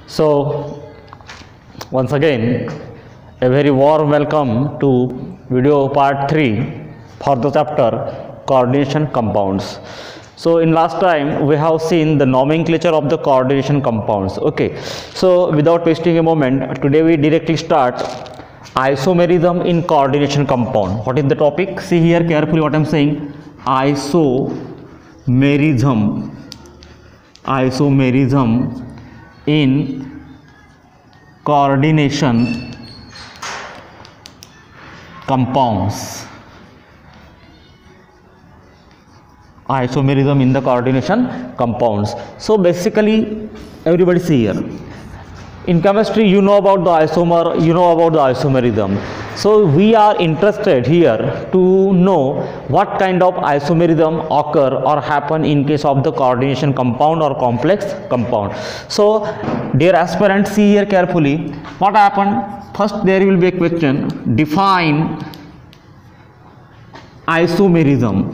So once again a very warm welcome to video part 3 for the chapter coordination compounds. So in last time we have seen the nomenclature of the coordination compounds. Okay, so without wasting a moment, today we directly start isomerism in coordination compound. What is the topic? See here carefully what I am saying. Isomerism in coordination compounds. Isomerism in the coordination compounds. So basically everybody see here, in chemistry you know about the isomer, you know about the isomerism. So we are interested here to know what kind of isomerism occur or happen in case of the coordination compound or complex compound. So dear aspirants, see here carefully what happened. First there will be a question: define isomerism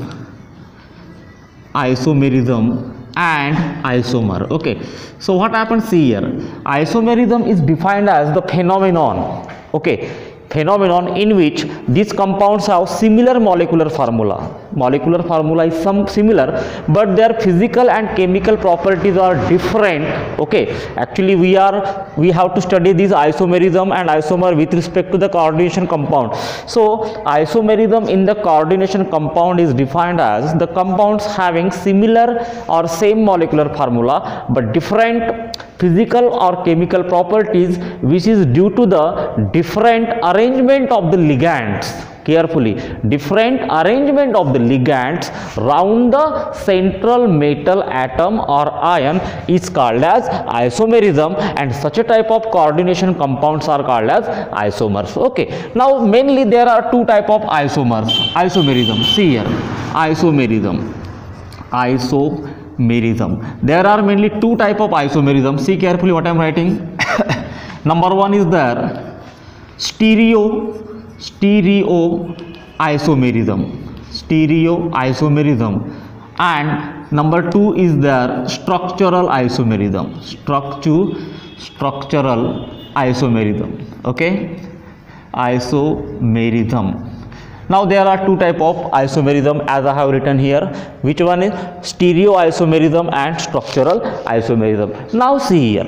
and isomer. Okay, so what happens, see here, isomerism is defined as the phenomenon, okay, phenomenon in which these compounds have similar molecular formula. Molecular formula is similar, but their physical and chemical properties are different. Okay, actually we have to study this isomerism and isomer with respect to the coordination compound. So isomerism in the coordination compound is defined as the compounds having similar or same molecular formula but different physical or chemical properties, which is due to the different arrangement of the ligands. Carefully, different arrangement of the ligands round the central metal atom or ion is called as isomerism, and such a type of coordination compounds are called as isomers. Okay, now mainly there are two type of isomerism. See here, isomerism. There are mainly two type of isomerism. See carefully what I am writing. Number one is there stereo isomerism, and number two is there structural isomerism. Okay, isomerism. Now there are two type of isomerism as I have written here. Which one is stereo isomerism and structural isomerism? Now see here,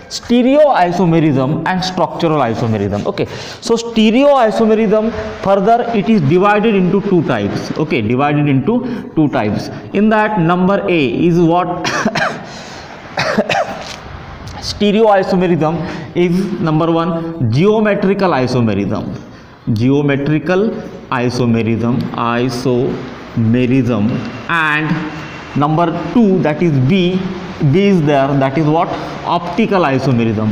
stereo isomerism and structural isomerism. Okay, so stereo isomerism, further it is divided into two types. Okay, divided into two types. In that, number A is what stereo isomerism is number one geometrical isomerism, and number two, that is B is there, that is what optical isomerism.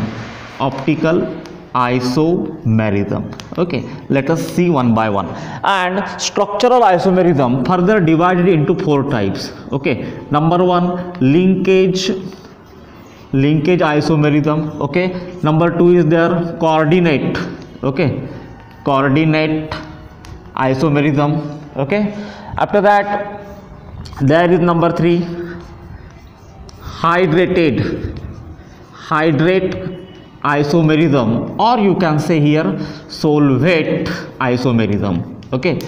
Okay, let us see one by one. And structural isomerism further divided into four types. Okay, number one linkage isomerism. Okay, number two is there coordinate. Okay, coordinate isomerism. Okay, after that there is number three hydrate isomerism, or you can say here solvate isomerism. Okay,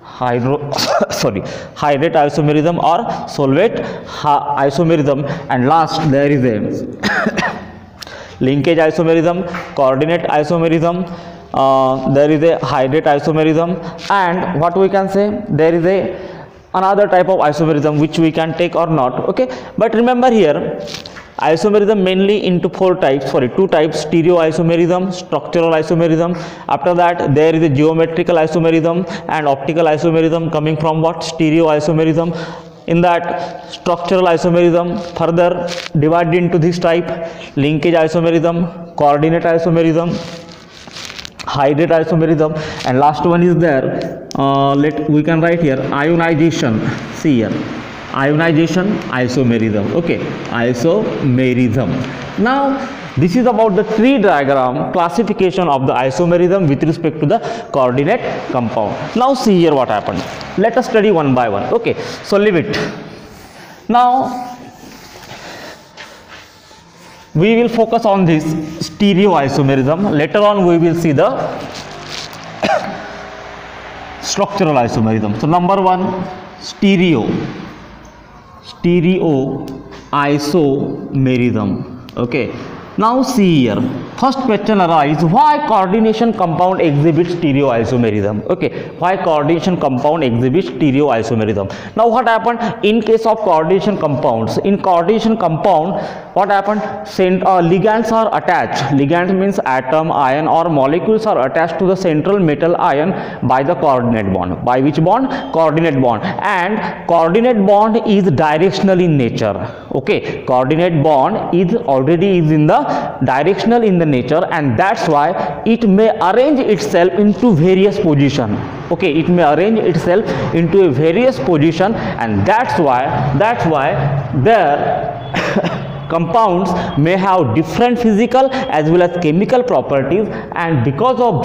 hydrate isomerism or solvate isomerism. And last there is a linkage isomerism, coordinate isomerism, there is a hydrate isomerism, and what we can say, there is a another type of isomerism which we can take or not. Okay, but remember here isomerism mainly into two types, stereo isomerism, structural isomerism. After that there is a geometrical isomerism and optical isomerism coming from what stereo isomerism. In that, structural isomerism further divided into this type: linkage isomerism, coordinate isomerism, hydrate isomerism, and last one is there we can write here ionization. See here, ionization isomerism. Okay, isomerism. Now this is about the tree diagram classification of the isomerism with respect to the coordinate compound. Now see here what happened. Let us study one by one. Okay, so leave it. Now we will focus on this stereoisomerism. Later on we will see the structural isomerism. So number one, stereoisomerism. Okay, now see here, first question arises, why coordination compound exhibits stereoisomerism? Okay, why coordination compound exhibits stereoisomerism? Now what happened in case of coordination compounds? In coordination compound, what happened? Ligands are attached. Ligand means atom, ion or molecules are attached to the central metal ion by the coordinate bond. By which bond? Coordinate bond. And coordinate bond is directional in nature. Okay, coordinate bond is already in the directional in the nature, and that's why it may arrange itself into various position. Okay, it may arrange itself into a various position, and that's why there compounds may have different physical as well as chemical properties, and because of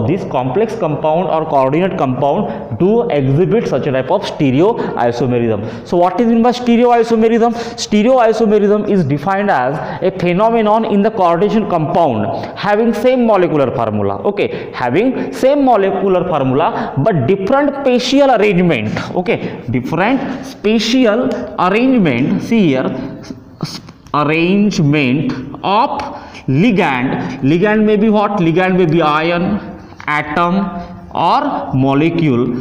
this complex compound or coordinate compound do exhibit such a type of stereoisomerism. So what is meant by stereoisomerism? Stereoisomerism is defined as a phenomenon in the coordination compound having same molecular formula. Okay, having same molecular formula but different spatial arrangement. Okay, different spatial arrangement. See here, arrangement of ligand may be what? Ligand may be ion, atom or molecule.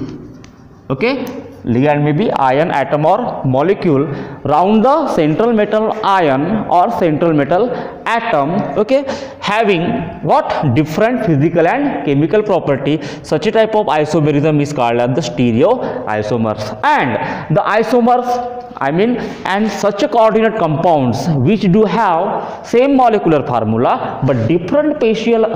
Okay, ligand may be ion, atom or molecule round the central metal ion or central metal atom. Okay, having what? Different physical and chemical property. Such a type of isomerism is called as the stereoisomers. And the isomers, and such a coordinate compounds which do have same molecular formula but different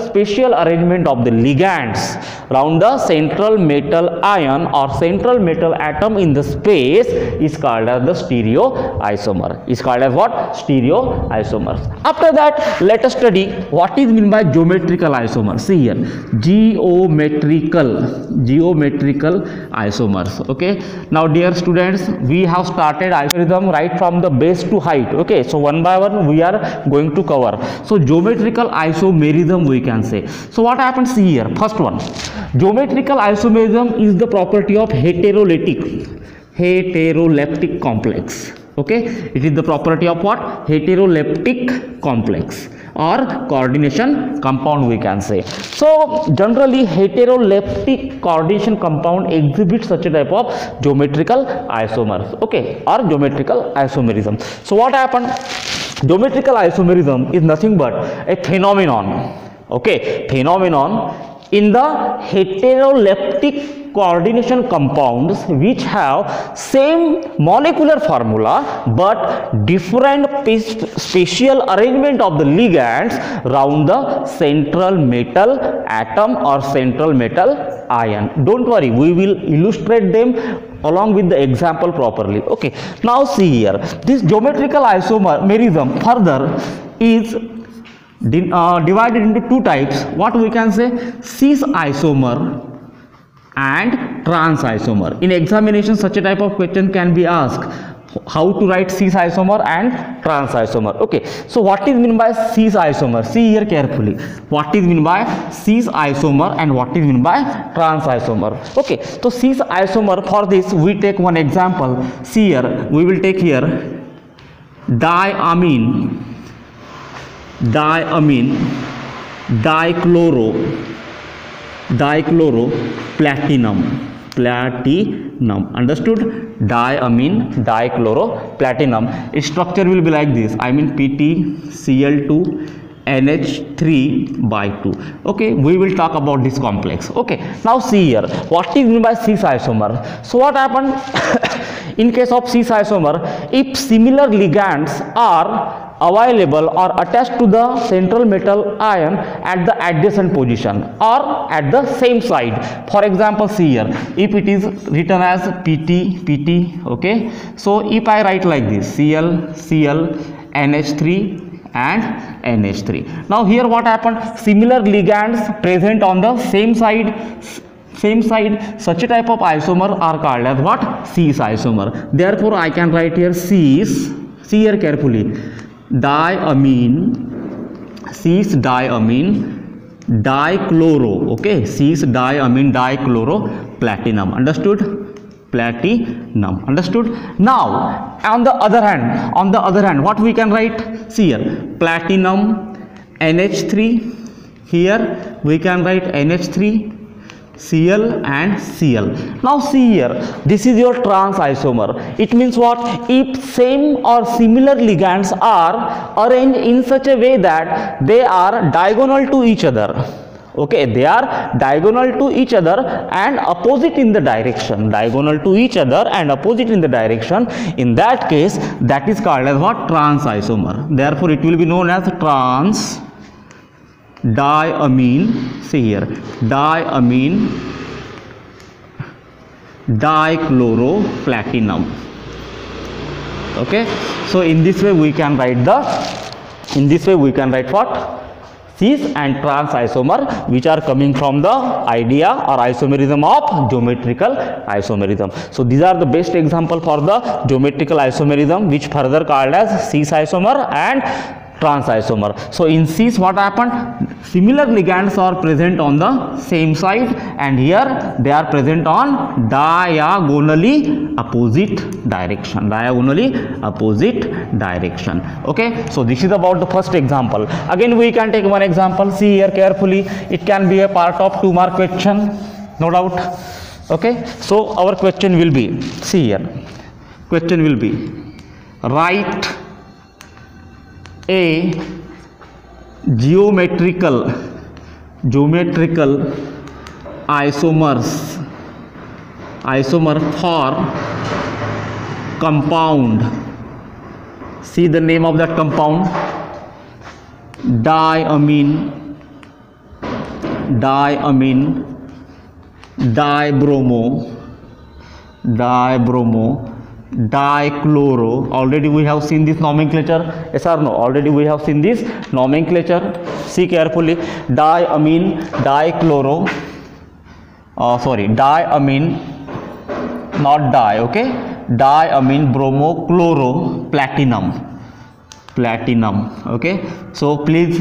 spatial arrangement of the ligands round the central metal ion or central metal atom in the space is called as the stereoisomer. Is called as what? Stereoisomers. After that, let us study what is meant by geometrical isomer. See here, geometrical isomers. Okay, now dear students, we have started isomerism right from the base to height. Okay, so one by one we are going to cover. So geometrical isomerism we can say. So what happens here? First one, geometrical isomerism is the property of heteroleptic complex. Okay, it is the property of what? Heteroleptic complex or coordination compound we can say. So generally heteroleptic coordination compound exhibits such a type of geometrical isomers. Okay, or geometrical isomerism. So what happened? Geometrical isomerism is nothing but a phenomenon. Okay, phenomenon in the heteroleptic coordination compounds which have same molecular formula but different spatial arrangement of the ligands round the central metal atom or central metal ion. Don't worry, we will illustrate them along with the example properly. Okay, now see here, this geometrical isomerism further is divided into two types. What we can say? Cis isomer and trans isomer. In examination, such a type of question can be asked, how to write cis isomer and trans isomer. Okay, so what is meant by cis isomer? See here carefully, what is meant by cis isomer and what is meant by trans isomer. Okay, so cis isomer, for this we take one example. See here, we will take here diamine, dichloroplatinum. Understood? Diamine, dichloroplatinum. Its structure will be like this. PtCl2 NH3 by 2. Okay, we will talk about this complex. Okay, now see here, what is meant by cis isomer? So what happened in case of cis isomer? If similar ligands are available or attached to the central metal ion at the adjacent position or at the same side. For example, see here, if it is written as PT, okay, so if I write like this, Cl, NH3 and NH3. Now here what happened? Similar ligands present on the same side, such a type of isomer are called as what? Cis isomer. Therefore I can write here cis, see here carefully, diamine, cis diamine dichloro, okay, cis diamine dichloro platinum. Understood? Platinum. Understood? Now on the other hand, what we can write? See here, platinum NH3, here we can write NH3, Cl and Cl. Now see here, this is your trans isomer. It means what? If same or similar ligands are arranged in such a way that they are diagonal to each other, okay, they are diagonal to each other and opposite in the direction, diagonal to each other and opposite in the direction, in that case that is called as what? Trans isomer. Therefore it will be known as trans diamine, see here, diamine dichloropplatinum. Okay, so in this way we can write what? Cis and trans isomer, which are coming from the idea or isomerism of geometrical isomerism. So these are the best example for the geometrical isomerism, which further called as cis isomer and trans isomer. So in cis what happened? Similar ligands are present on the same side, and here they are present on diagonally opposite direction, okay. So this is about the first example. Again we can take one example. See here carefully, it can be a part of 2 mark question, no doubt, okay. So our question will be, see here, question will be, write a geometrical isomer for compound. See the name of that compound, diamine dibromo dichloro. Already we have seen this nomenclature, yes or no? Already we have seen this nomenclature. See carefully, diamine dichloro, diamine, not di, okay, diamine bromochloro platinum, okay. So please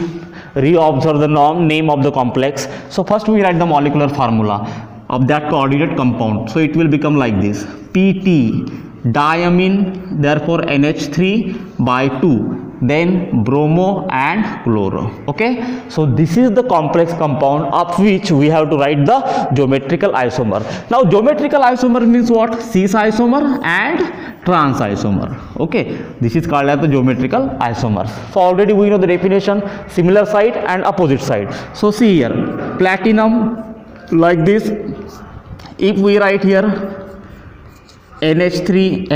re-observe the name of the complex. So first we write the molecular formula of that coordinate compound. So it will become like this, PT diamine, therefore NH3 by 2, then bromo and chloro, okay. So this is the complex compound of which we have to write the geometrical isomer. Now geometrical isomer means what? Cis isomer and trans isomer, okay. This is called as the geometrical isomer. So already we know the definition, similar side and opposite side. So see here, platinum like this. If we write here NH3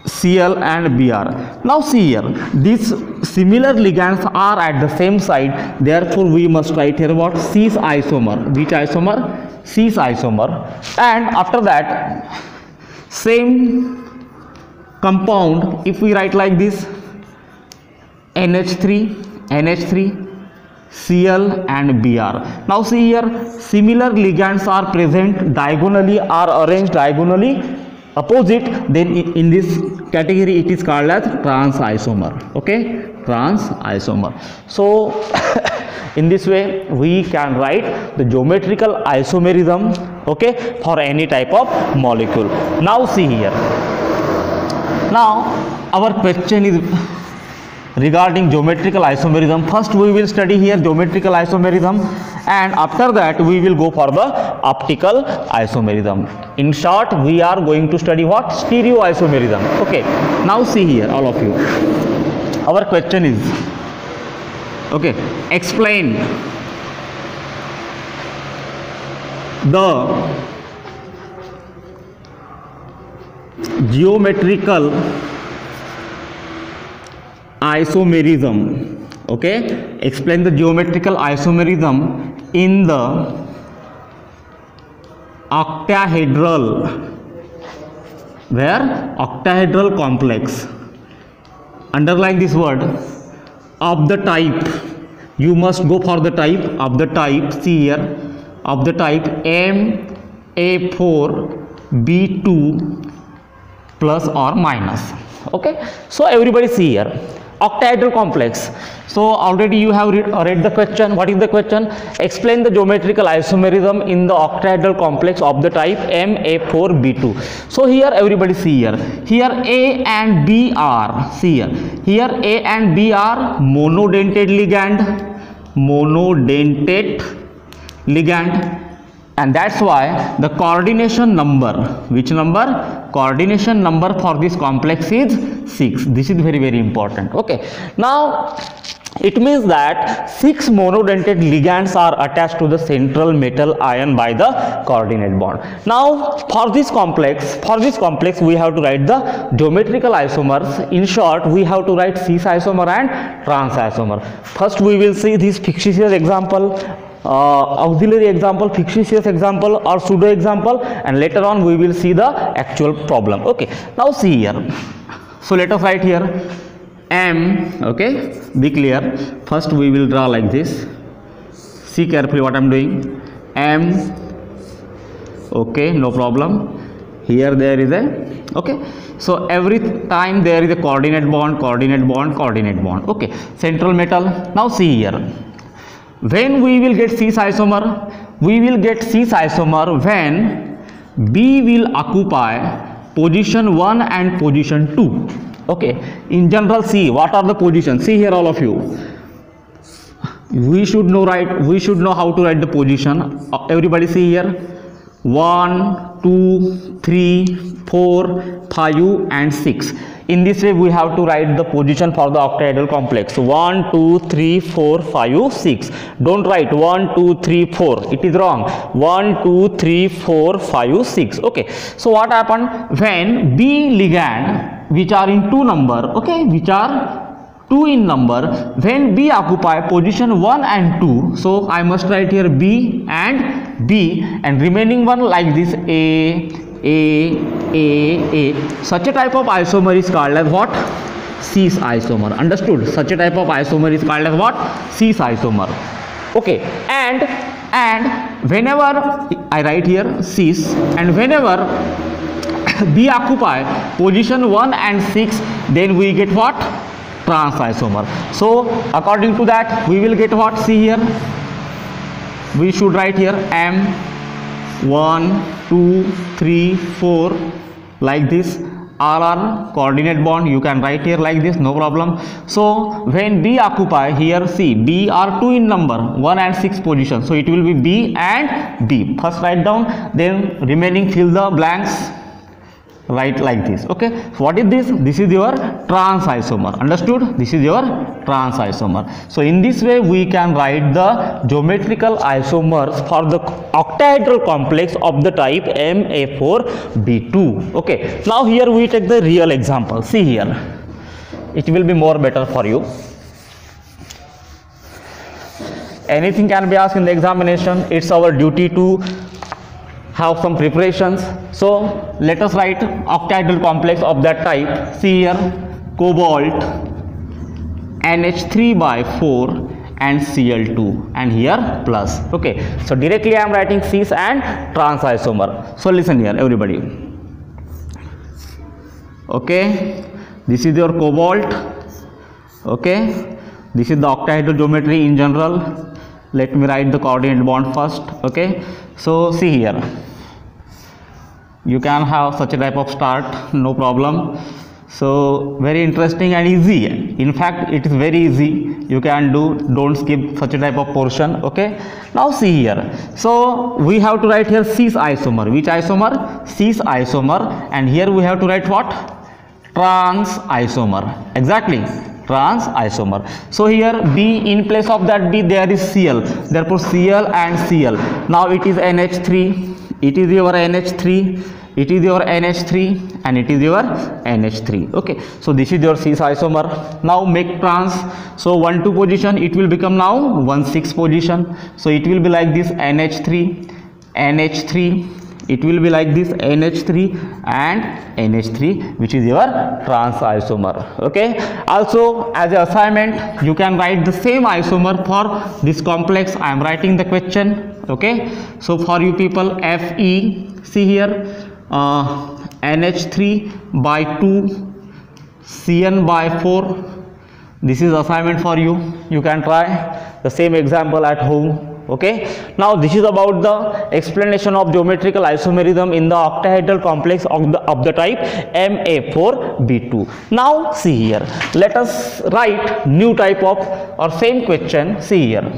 Cl and Br. Now see here, these similar ligands are at the same side, therefore we must write here what? Cis isomer. Which isomer? Cis isomer. And after that, same compound, if we write like this, NH3 Cl and Br. Now see here, similar ligands are present diagonally, are arranged diagonally opposite, then in this category it is called as trans isomer, okay, trans isomer. So in this way we can write the geometrical isomerism, okay, for any type of molecule. Now see here, now our question is regarding geometrical isomerism. First we will study here geometrical isomerism, and after that we will go for the optical isomerism. In short, we are going to study what? Stereoisomerism, okay. Now see here, all of you, our question is, okay, explain the geometrical isomerism, okay, explain the geometrical isomerism in the octahedral, where octahedral complex, underline this word, of the type, you must go for the type, of the type, see here, of the type MA4B2 plus or minus, Okay, so everybody see here, octahedral complex. So already you have read the question. What is the question? Explain the geometrical isomerism in the octahedral complex of the type MA4B2. So here everybody see here, A and B are, see here A and B are monodentate ligand, and that's why the coordination number, which number? Coordination number for this complex is 6. This is very, very important. Okay, now it means that 6 monodentate ligands are attached to the central metal ion by the coordinate bond. Now for this complex we have to write the geometrical isomers. In short, we have to write cis isomer and trans isomer. First we will see this fictitious example, auxiliary example, fictitious example or pseudo example, and later on we will see the actual problem. Okay, now see here, so let us write here M. Okay, be clear. First we will draw like this. See carefully what I am doing. M. Okay, no problem. Here there is a, okay, so every time there is a coordinate bond. Okay, central metal. Now see here, when we will get cis isomer? We will get cis isomer when B will occupy position 1 and position 2. Okay, in general, see what are the positions. See here, all of you, we should know how to write the position. Everybody see here, 1, 2, 3, 4, 5 and 6. In this way we have to write the position for the octahedral complex. 1, 2, 3, 4, 5, 6. Don't write 1, 2, 3, 4. It is wrong. 1, 2, 3, 4, 5, 6. Okay. So what happened when B ligand, which are in 2 number, okay, which are 2 in number, when B occupy position 1 and 2, so I must write here B and B, and remaining one like this A. Such a type of isomer is called as what? Cis isomer. Understood? Such a type of isomer is called as what? Cis isomer. Okay, and whenever I write here cis, and whenever B occupy position 1 and 6, then we get what? Trans isomer. So according to that we will get what? See here, we should write here M, 1, 2, 3, 4 like this. All are coordinate bond. You can write here like this, no problem. So when B occupy here, see B are 2 in number, 1 and 6 position, so it will be B and B. First write down, then remaining fill the blanks. Write like this. Okay, so what is this? This is your trans isomer. Understood? This is your trans isomer. So in this way we can write the geometrical isomers for the octahedral complex of the type MA4B2. Okay, now here we take the real example. See here, it will be more better for you. Anything can be asked in the examination. It's our duty to have some preparations. So let us write octahedral complex of that type. See here, cobalt, NH3 by 4 and Cl2, and here plus. Okay, so directly I am writing cis and trans isomer. So listen here everybody. Okay, this is your cobalt. Okay, this is the octahedral geometry in general. Let me write the coordinate bond first. Okay, so see here, you can have such a type of start, no problem. So very interesting and easy. In fact, it is very easy. You can do, don't skip such a type of portion. Okay, now see here, so we have to write here cis isomer. Which isomer? Cis isomer. And here we have to write what? Trans isomer. Exactly, trans isomer. So here B, in place of that B there is Cl, therefore Cl and Cl. Now it is NH3, it is your NH3, it is your NH3, and it is your NH3. Okay, so this is your cis isomer. Now make trans. So 1, 2 position, it will become now 1, 6 position. So it will be like this NH3, NH3. It will be like this NH3 and NH3, which is your trans isomer. Okay, also as an assignment you can write the same isomer for this complex. I am writing the question. Okay, so for you people, Fe, see here, NH3 by 2 Cn by 4. This is assignment for you. You can try the same example at home. Okay, now this is about the explanation of geometrical isomerism in the octahedral complex of the type Ma4B2. Now see here, let us write new type of or same question. See here,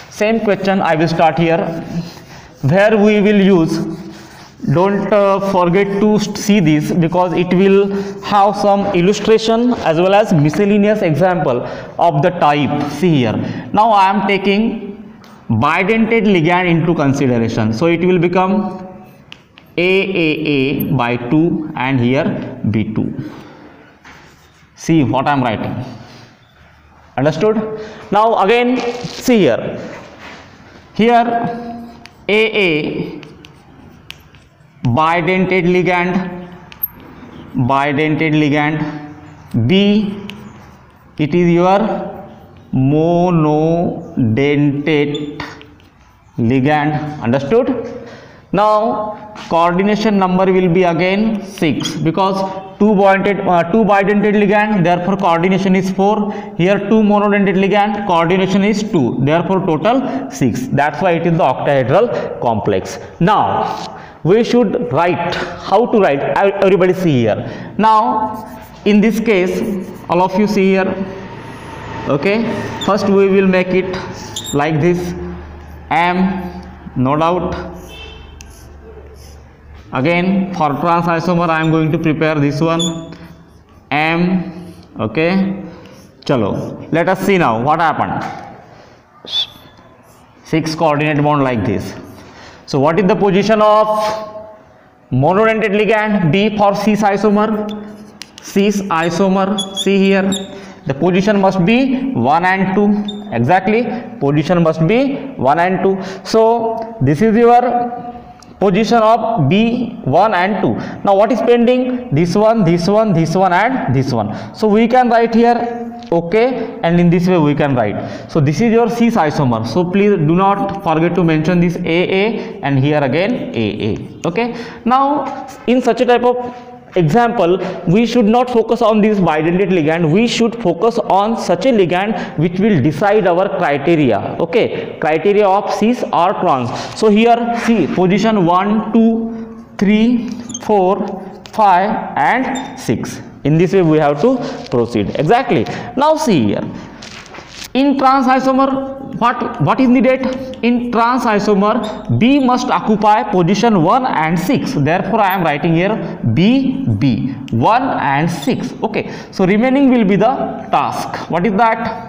same question I will start here, where we will use, don't forget to see this because it will have some illustration as well as miscellaneous example of the type. See here, now I am taking bidentate ligand into consideration, so it will become AAA by 2 and here B2. See what I am writing. Understood? Now again see here, AA bidentate ligand, B it is your monodentate ligand. Understood? Now coordination number will be again 6 because two bidentate ligand, therefore coordination is 4. Here 2 monodentate ligand, coordination is 2, therefore total 6. That's why it is the octahedral complex. Now we should write, how to write, everybody see here. Now in this case, all of you see here. Okay, first we will make it like this, M, no doubt. Again for trans isomer I am going to prepare this one, M. Okay, chalo, let us see now what happened. 6 coordinate bond like this. So what is the position of monodentate ligand? B for cis isomer. See here, the position must be 1 and 2. Exactly, position must be 1 and 2. So this is your position of B1 and 2. Now what is pending? This one, this one, this one and this one. So we can write here, okay, and in this way we can write. So this is your cis isomer. So please do not forget to mention this AA and here again AA. Okay, now in such a type of example we should not focus on this bidentate ligand, we should focus on such a ligand which will decide our criteria. Okay, criteria of cis or trans. So here see position 1, 2, 3, 4, 5 and 6. In this way we have to proceed. Exactly. Now see here, in trans isomer what is needed? In trans isomer B must occupy position 1 and 6. Therefore I am writing here B 1 and 6. Okay, so remaining will be the task. What is that?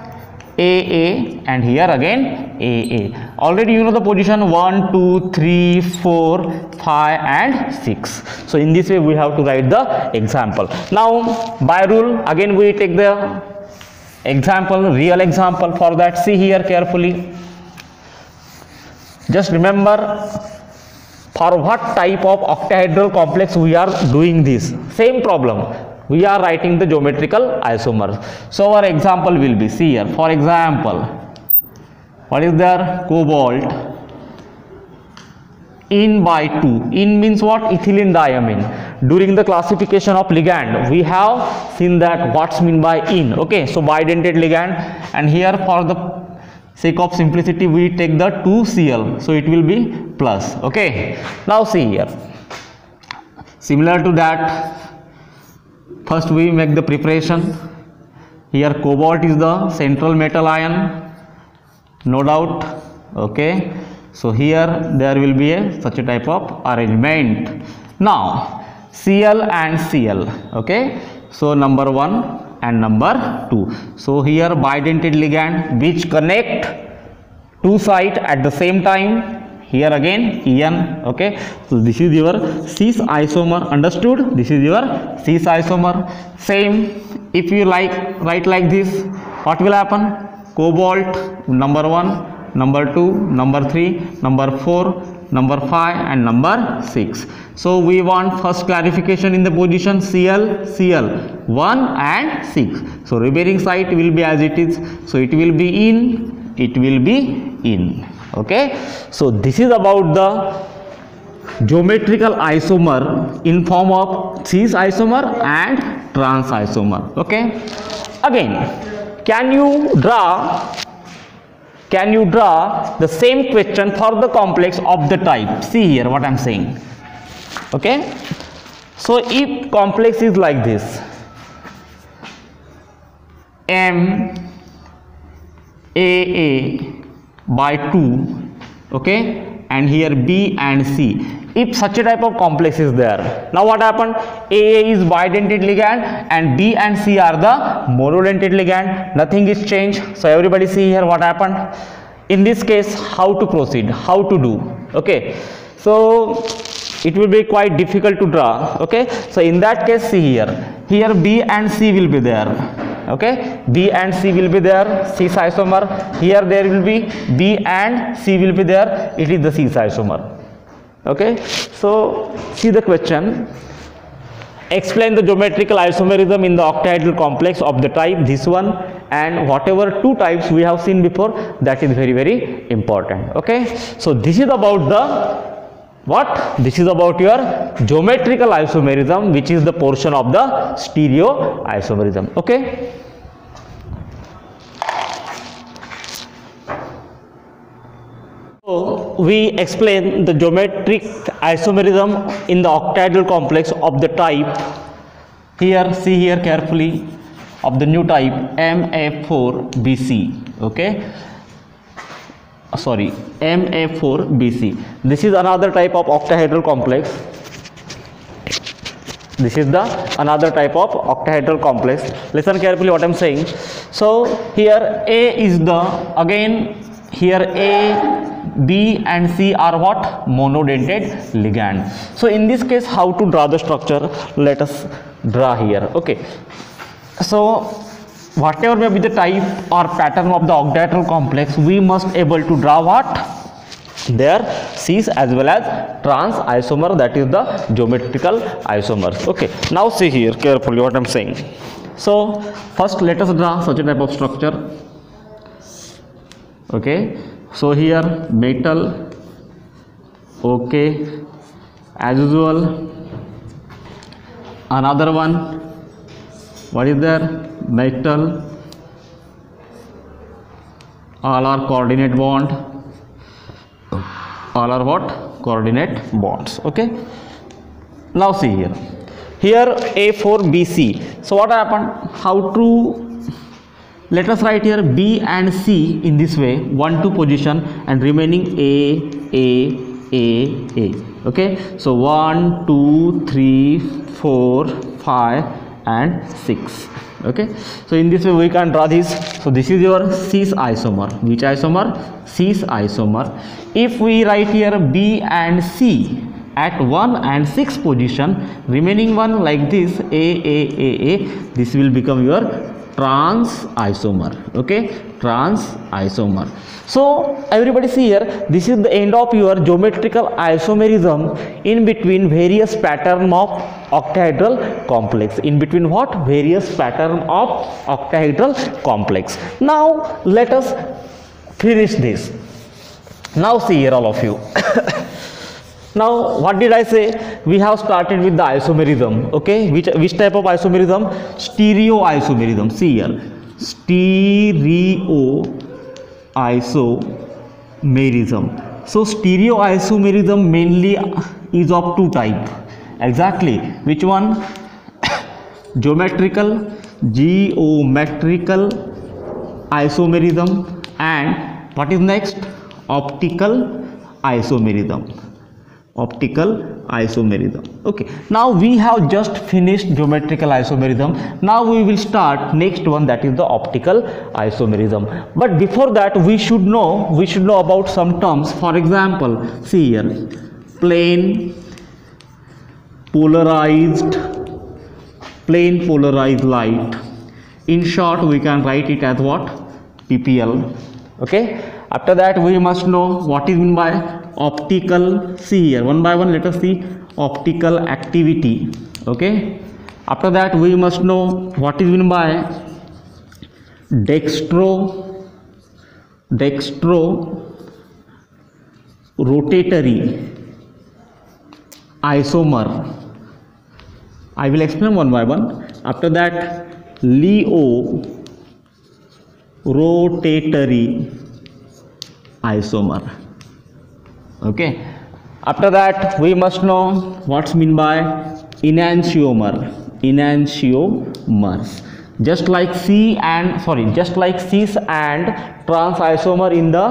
AA and here again AA. Already you know the position 1, 2, 3, 4, 5 and 6. So in this way we have to write the example. Now by rule again we take the example, real example. For that see here carefully. Just remember for what type of octahedral complex we are doing this. Same problem. We are writing the geometrical isomers. So our example will be, see here, for example, what is there? Cobalt in by 2. In means what? Ethylene diamine. During the classification of ligand we have seen that what's mean by in. Okay, so bidentate ligand, and here for the sake of simplicity we take the 2Cl, so it will be plus. Okay, now see here, similar to that, first we make the preparation. Here cobalt is the central metal ion, no doubt. Okay, so here there will be such a type of arrangement. Now Cl and Cl. Okay, so number 1 and number 2. So here bidentate ligand which connect two sites at the same time. Here again En. Okay, so this is your cis isomer. Understood? This is your cis isomer. Same, if you like write like this, what will happen? Cobalt number 1, number 2, number 3, number 4, number 5 and number 6. So we want first clarification in the position Cl 1 and 6. So remaining site will be as it is. So it will be in. Okay, so this is about the geometrical isomer in form of cis isomer and trans isomer. Okay, again, can you draw the same question for the complex of the type? See here what I'm saying. Okay, so if complex is like this, M A by 2, okay, and here B and C. If such a type of complex is there, now what happened? AA is bidentate ligand and B and C are the monodentate ligand. Nothing is changed. So everybody see here what happened. In this case, how to proceed, how to do? Okay, so it will be quite difficult to draw. Okay, so in that case, see here B and C will be there. Okay, B and C will be there, cis isomer. Here there will be B and C will be there, it is the cis isomer. Okay, so see the question. Explain the geometrical isomerism in the octahedral complex of the type this one, and whatever two types we have seen before, that is very, very important. Okay, so this is about the what? This is about your geometrical isomerism, which is the portion of the stereo isomerism. Okay. So we explain the geometric isomerism in the octahedral complex of the type. Here, see here carefully, of the new type MA4BC. Okay. Sorry, MA4BC. This is another type of octahedral complex. This is the another type of octahedral complex. Listen carefully what I am saying. So here A is the, again here A, B and C are what? Monodentate ligand. So in this case, how to draw the structure? Let us draw here. Okay. So whatever may be the type or pattern of the octahedral complex, we must able to draw what? Their cis as well as trans isomer, that is the geometrical isomers. Okay, now see here carefully what I am saying. So first let us draw such a type of structure. Okay, so here metal, okay, as usual. Another one, what is there? Metal, all are coordinate bond, all are what? Coordinate bonds. Okay, now see here A4BC. So what happened? How to, let us write here B and C in this way, 1 2 position, and remaining A. Okay, so 1 2 3 4 5 and 6. Okay, so in this way we can draw this. So this is your cis isomer. Which isomer? Cis isomer. If we write here B and C at 1 and 6 position, remaining one like this A, this will become your trans isomer. Okay, trans isomer. So everybody see here, this is the end of your geometrical isomerism in between various pattern of octahedral complex. In between what? Various pattern of octahedral complex. Now let us finish this. Now see here all of you. Now what did I say? We have started with the isomerism. Okay, which type of isomerism? Stereo isomerism. See here, stereo isomerism. So stereo isomerism mainly is of two type. Exactly. Which one? Geometrical isomerism, and what is next? Optical isomerism. Okay, now we have just finished geometrical isomerism. Now we will start next one, that is the optical isomerism. But before that we should know about some terms. For example, see here, plane polarized light. In short, we can write it as what? PPL. Okay, after that we must know what is meant by optical. See here, one by one let us see optical activity. Okay, after that we must know what is meant by dextro rotatory isomer. I will explain one by one. After that, Leo rotatory isomer. Okay. After that, we must know what's meant by enantiomer. Enantiomers. Just like cis and trans isomer in the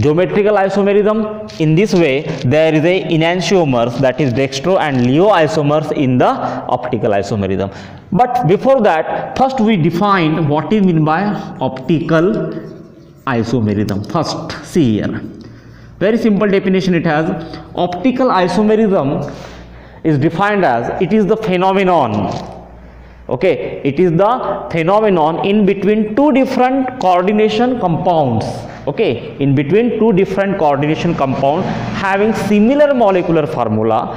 geometrical isomerism, in this way there is a enantiomers, that is dextro and Leo isomers in the optical isomerism. But before that, first we define what is meant by optical isomerism. First, see here, very simple definition it has. Optical isomerism is defined as, it is the phenomenon, okay, it is the phenomenon in between two different coordination compounds, okay, in between two different coordination compounds having similar molecular formula,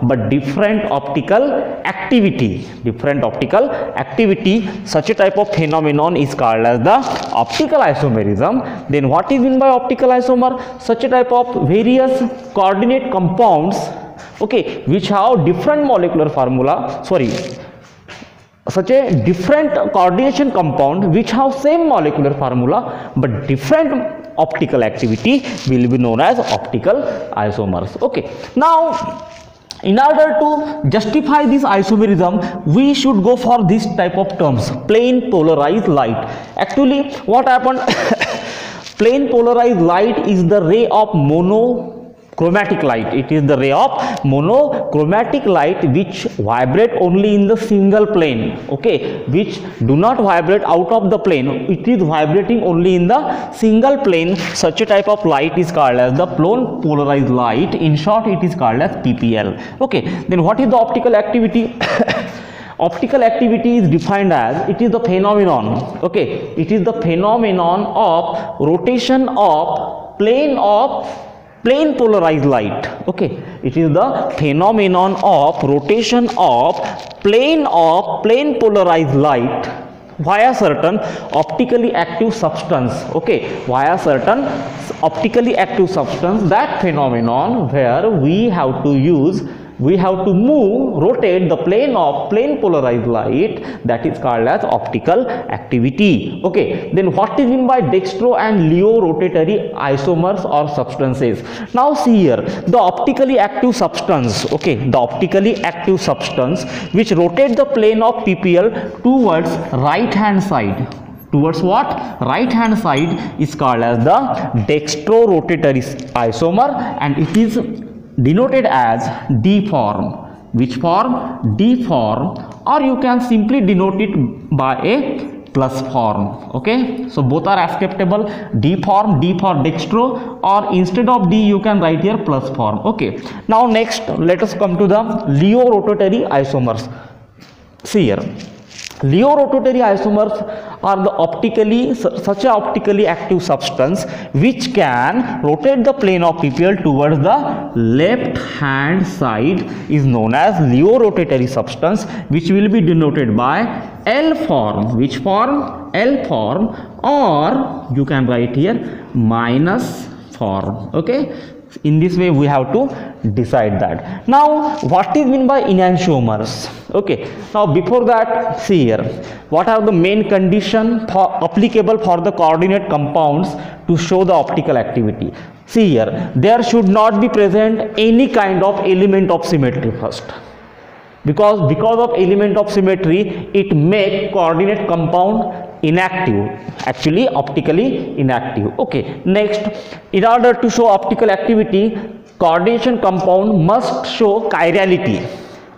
but different optical activity. Such a type of phenomenon is called as the optical isomerism. Then what is meant by optical isomer? Such a type of various coordinate compounds, okay, which have different molecular formula, such a different coordination compound which have same molecular formula but different optical activity will be known as optical isomers. Okay, now in order to justify this isomerism, we should go for this type of terms, plane polarized light. Actually, what happened? Plane polarized light is the ray of monochromatic light. It is the ray of monochromatic light which vibrate only in the single plane, okay, which do not vibrate out of the plane. It is vibrating only in the single plane. Such a type of light is called as the plane polarized light. In short, it is called as PPL. Okay, then what is the optical activity? Optical activity is defined as, it is the phenomenon, okay, it is the phenomenon of rotation of plane polarized light, okay, it is the phenomenon of rotation of plane polarized light via certain optically active substance, okay, via certain optically active substance. That phenomenon where we have to rotate the plane polarized light, that is called as optical activity. Okay, then what is meant by dextro and Leo rotatory isomers or substances? Now see here, the optically active substance, okay, the optically active substance which rotate the plane of PPL towards right hand side, towards what? Right hand side, is called as the dextro rotatory isomer, and it is denoted as D form. Which form? D form, or you can simply denote it by a plus form. Okay, so both are acceptable. D form, D for dextro, or instead of D you can write here plus form. Okay, now next let us come to the Leo rotatory isomers. See here, Leo rotatory isomers are the such a optically active substance which can rotate the plane of PPL towards the left hand side is known as Leo rotatory substance, which will be denoted by L form. Which form? L form, or you can write here minus form. Okay, in this way we have to decide that. Now what is meant by enantiomers? Okay, now before that, see here, what are the main condition applicable for the coordinate compounds to show the optical activity? See here, there should not be present any kind of element of symmetry first, because of element of symmetry it make coordinate compound inactive, actually optically inactive. Okay, next, in order to show optical activity, coordination compound must show chirality.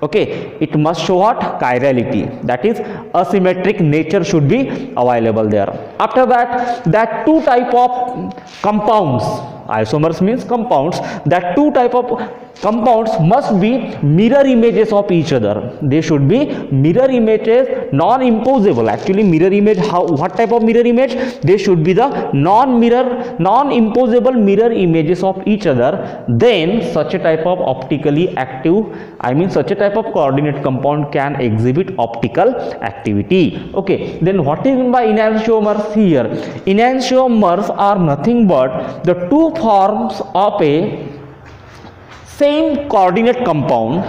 Okay, it must show what? Chirality, that is asymmetric nature should be available there. After that two type of compounds, isomers means compounds, that two type of compounds must be mirror images of each other. They should be mirror images, non-imposable. Actually mirror image, what type of mirror image? They should be the non-imposable mirror images of each other. Then such a type of optically active, such a type of coordinate compound can exhibit optical activity. Okay, then what is meant by enantiomers? Here, enantiomers are nothing but the two forms of a same coordinate compound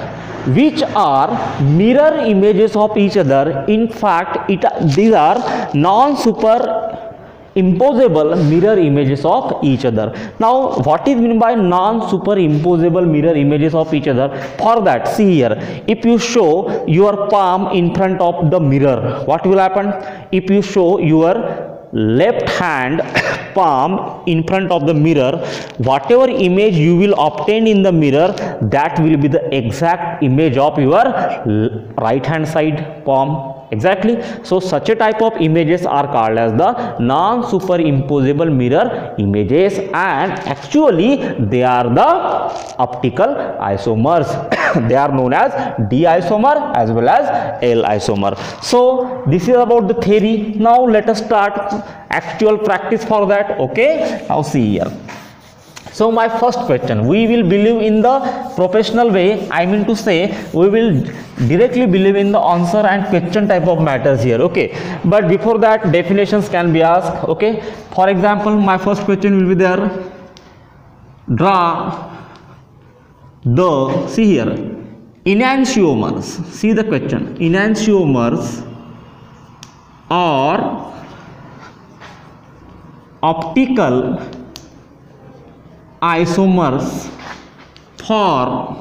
which are mirror images of each other. In fact, these are non-superimposable mirror images of each other. Now, what is meant by non-superimposable mirror images of each other? For that, see here, if you show your palm in front of the mirror, what will happen? If you show your left hand palm in front of the mirror, whatever image you will obtain in the mirror, that will be the exact image of your right hand side palm. Exactly. So such a type of images are called as the non-superimposable mirror images, and actually they are the optical isomers. They are known as D isomer as well as L isomer. So this is about the theory. Now let us start actual practice for that. Okay, now see here. So my first question, we will believe in the professional way, I mean to say we will directly believe in the answer and question type of matters here. Okay, but before that definitions can be asked. Okay, for example, my first question will be there, draw the, see here, enantiomers. See the question, enantiomers are optical isomers for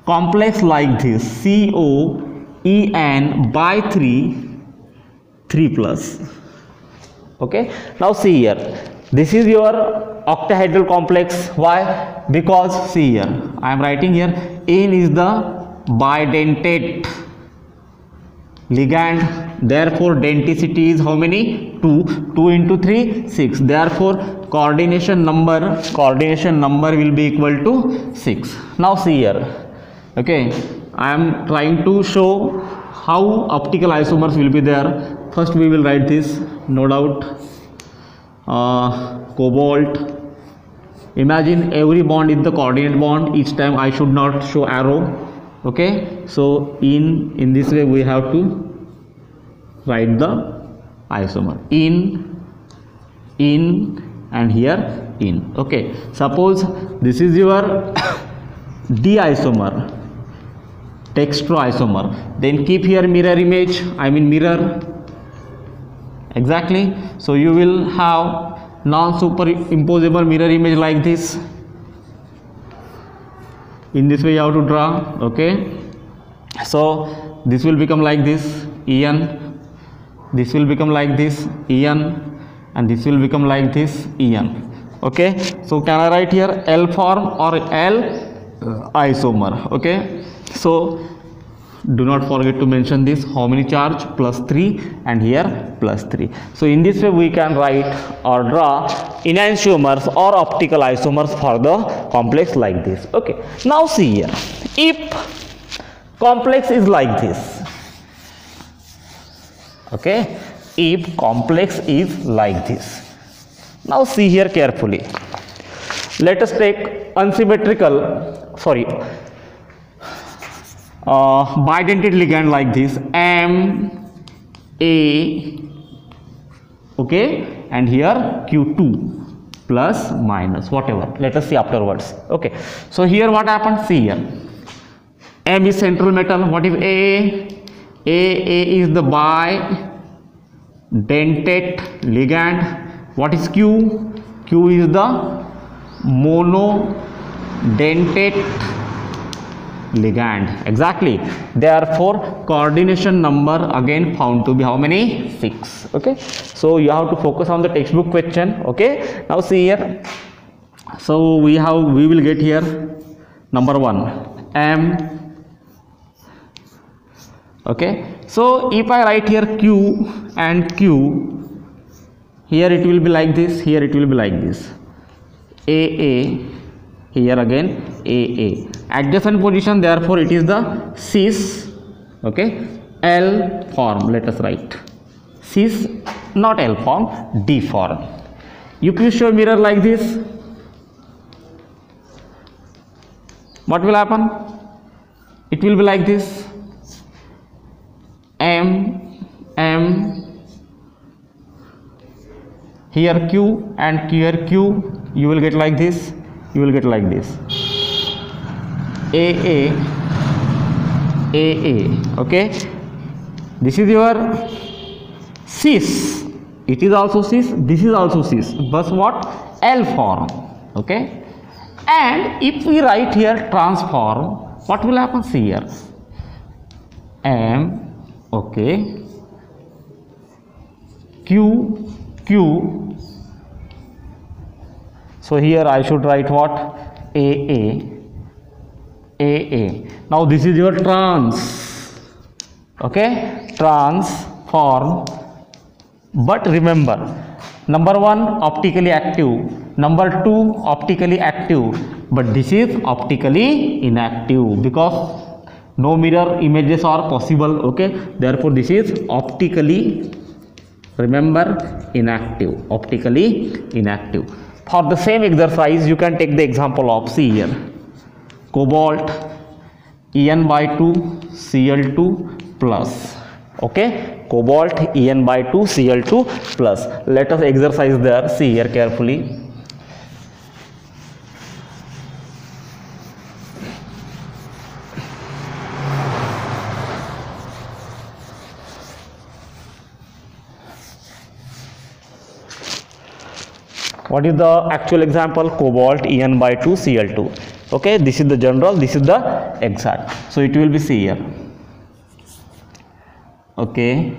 complex like this, COEN by 3 plus. Okay, now see here, this is your octahedral complex. Why? Because see here, I am writing here, N is the bidentate ligand, therefore denticity is how many? 2 into 3, 6. Therefore coordination number will be equal to 6. Now see here, okay, I am trying to show how optical isomers will be there. First we will write this, no doubt, cobalt. Imagine every bond is the coordinate bond, each time I should not show arrow. Okay, so in this way we have to write the isomer, in and here in. Okay, suppose this is your D isomer, dextroisomer, then keep here mirror image, I mean mirror. Exactly, so you will have non-superimposable mirror image like this. In this way you have to draw. Okay, so this will become like this, En, this will become like this, En, and this will become like this, En. Okay, so can I write here L form or L isomer? Okay, so do not forget to mention this, how many charge? +3, and here +3. So in this way we can write or draw enantiomers or optical isomers for the complex like this. Okay, now see here, if complex is like this, okay, if complex is like this, now see here carefully, let us take unsymmetrical, bidentate ligand like this, MA, okay, and here Q2 plus minus whatever, let us see afterwards. Okay, so here what happens, see here, M is central metal, what is A is the bidentate ligand, what is Q is the monodentate ligand. Exactly, therefore coordination number again found to be how many? 6. Okay, so you have to focus on the textbook question. Okay, now see here, so we will get here number 1, M. Okay, so if I write here Q and Q, here it will be like this, here it will be like this, AA, here again AA, adjacent position, therefore it is the cis. Okay, L form, let us write cis, not L form, D form. If you show mirror like this, what will happen? It will be like this, M, here Q, and here Q, you will get like this, you will get like this. AA, AA, okay. This is your cis, it is also cis, this is also cis, but what? L form, okay. And if we write here transform, what will happen? See here, M, okay, Q, Q, so here I should write what? AA, AA. Now this is your trans, okay, transform. But remember, number 1 optically active, number 2 optically active, but this is optically inactive because no mirror images are possible, okay. Therefore this is optically, remember, inactive, optically inactive. For the same exercise you can take the example of, see here, cobalt En/2 Cl2 plus, okay, cobalt En/2 Cl2 plus. Let us exercise there, see here carefully. What is the actual example? Cobalt En/2 Cl2, okay. This is the general, this is the exact, so it will be, see here, okay,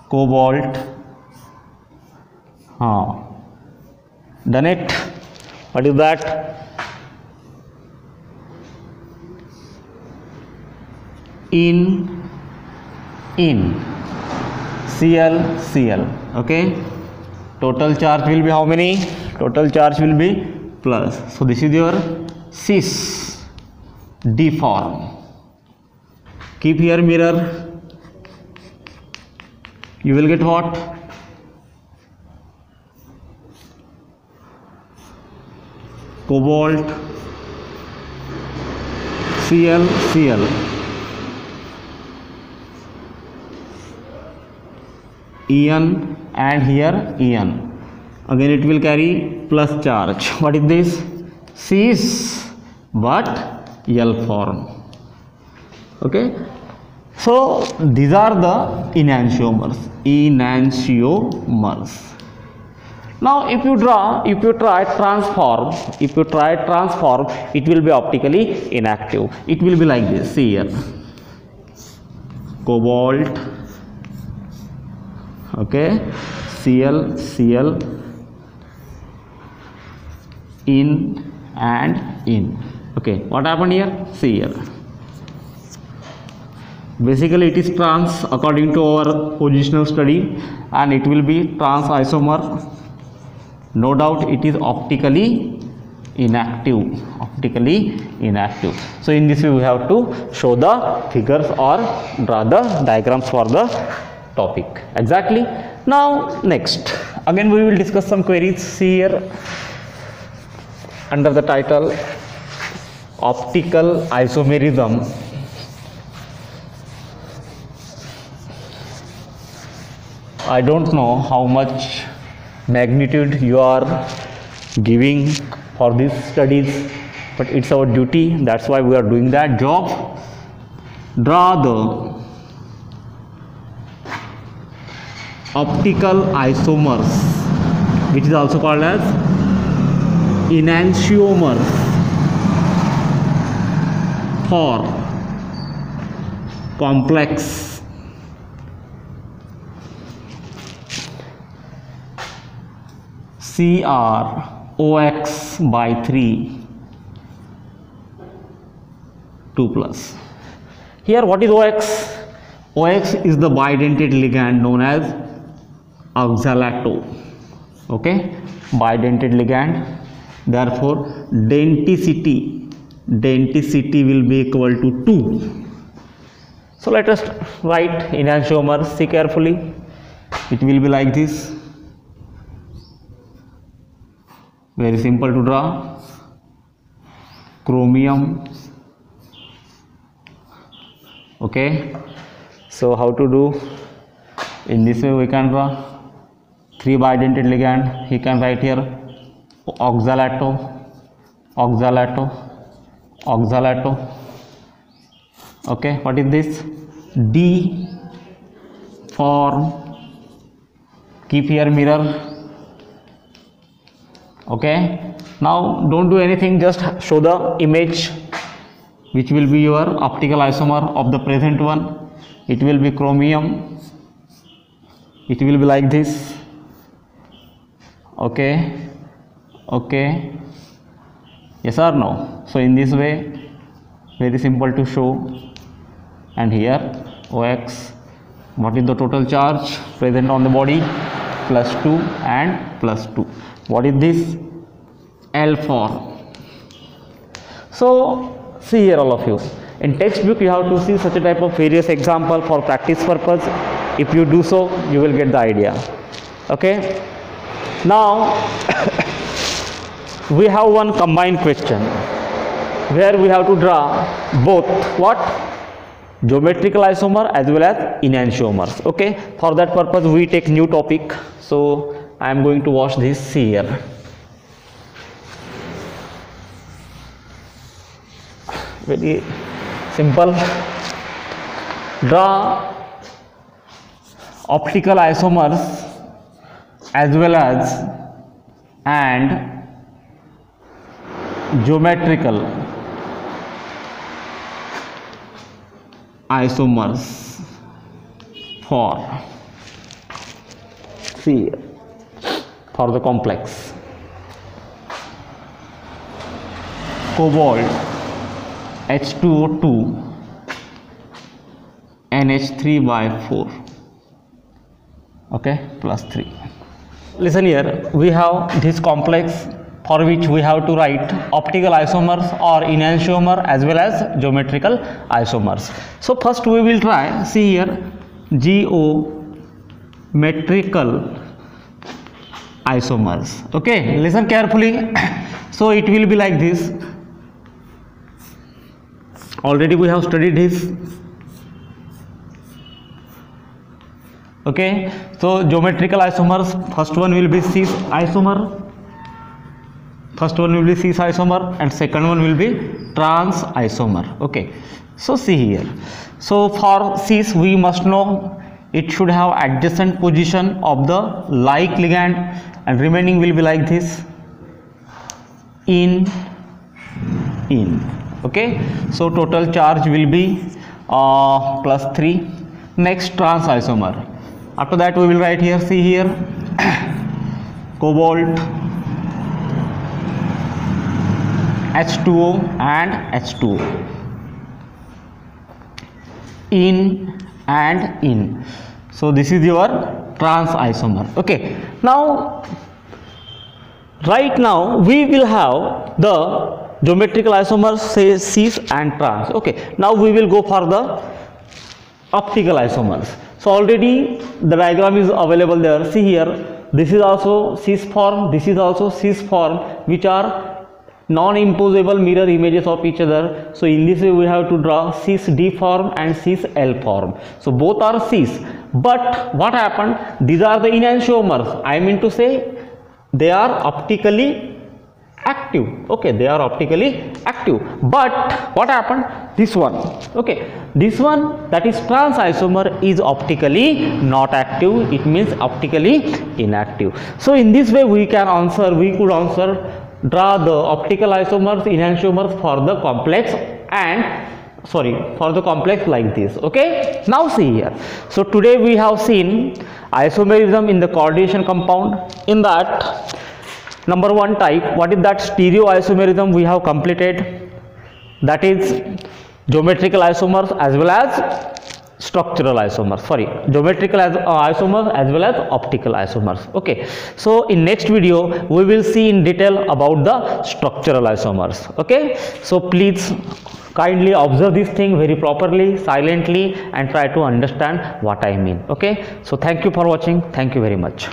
cobalt, done it. What is that? in Cl, Cl, okay. Total charge will be how many? Total charge will be plus, so this is your cis D form. Keep here mirror, you will get what? Cobalt Cl, Cl, En, and here En, again it will carry plus charge. What is this? Cis, but L form, okay. So these are the enantiomers, enantiomers. Now if you try transform, it will be optically inactive. It will be like this, see here, cobalt, okay, Cl, Cl, in and in, okay. What happened here? See here, basically it is trans according to our positional study, and it will be trans isomer. No doubt it is optically inactive, So in this way we have to show the figures or draw the diagrams for the topic, exactly. Now next, again we will discuss some queries. See here, under the title optical isomerism, I don't know how much magnitude you are giving for these studies, but it's our duty, that's why we are doing that job. Draw the optical isomers, which is also called as enantiomers, for complex CrOx/3 2 plus. Here what is OX? OX is the bidentate ligand known as oxalato, okay, bidentate ligand. Therefore denticity will be equal to 2. So let us write enantiomer. See carefully, it will be like this, very simple to draw. Chromium, okay. So how to do? In this way we can draw 3 bidentate ligand, he can write here oxalato, oxalato, oxalato. Okay, what is this? D form, keep here mirror. Okay, now don't do anything, just show the image which will be your optical isomer of the present one. It will be chromium, it will be like this. Okay, okay, yes or no? So in this way, very simple to show. And here OX, what is the total charge present on the body? +2 and +2. What is this? L form. So see here all of you, in textbook you have to see such a type of various example for practice purpose. If you do so, you will get the idea. Okay, now we have one combined question where we have to draw both what? Geometrical isomer as well as enantiomers. Okay, for that purpose we take new topic. So I am going to watch this here. Very simple. Draw optical isomers as well as and geometrical isomers for, see, for the complex cobalt H2O2 NH3 by 4. Okay, +3. Listen here, we have this complex for which we have to write optical isomers or enantiomer as well as geometrical isomers. So first we will try, see here, geometrical isomers. Okay, listen carefully. So it will be like this. Already we have studied this. Okay, so geometrical isomers, first one will be cis isomer, and second one will be trans isomer. Okay, so see here, so for cis we must know it should have adjacent position of the like ligand, and remaining will be like this, in. Okay, so total charge will be +3. Next, trans isomer. After that we will write here, see here, cobalt H2O and H2O, in and in. So this is your trans isomer. Okay, now right now we will have the geometrical isomers, say cis and trans. Okay, now we will go for the optical isomers. So already the diagram is available there. See here, this is also cis form, this is also cis form, which are non-imposable mirror images of each other. So in this way we have to draw cis D form and cis L form. So both are cis, but what happened, these are the enantiomers. I mean to say they are optically active. Okay, they are optically active, but what happened, this one, okay, this one, that is trans isomer, is optically not active. It means optically inactive. So in this way we could answer draw the optical isomers, enantiomers for the complex like this. Okay, now see here, so today we have seen isomerism in the coordination compound. In that, number one type, what is that? Stereoisomerism we have completed, that is geometrical isomers as well as structural isomers, geometrical isomers as well as optical isomers. Okay, so in next video we will see in detail about the structural isomers. Okay, so please kindly observe this thing very properly, silently, and try to understand what I mean. Okay, so thank you for watching. Thank you very much.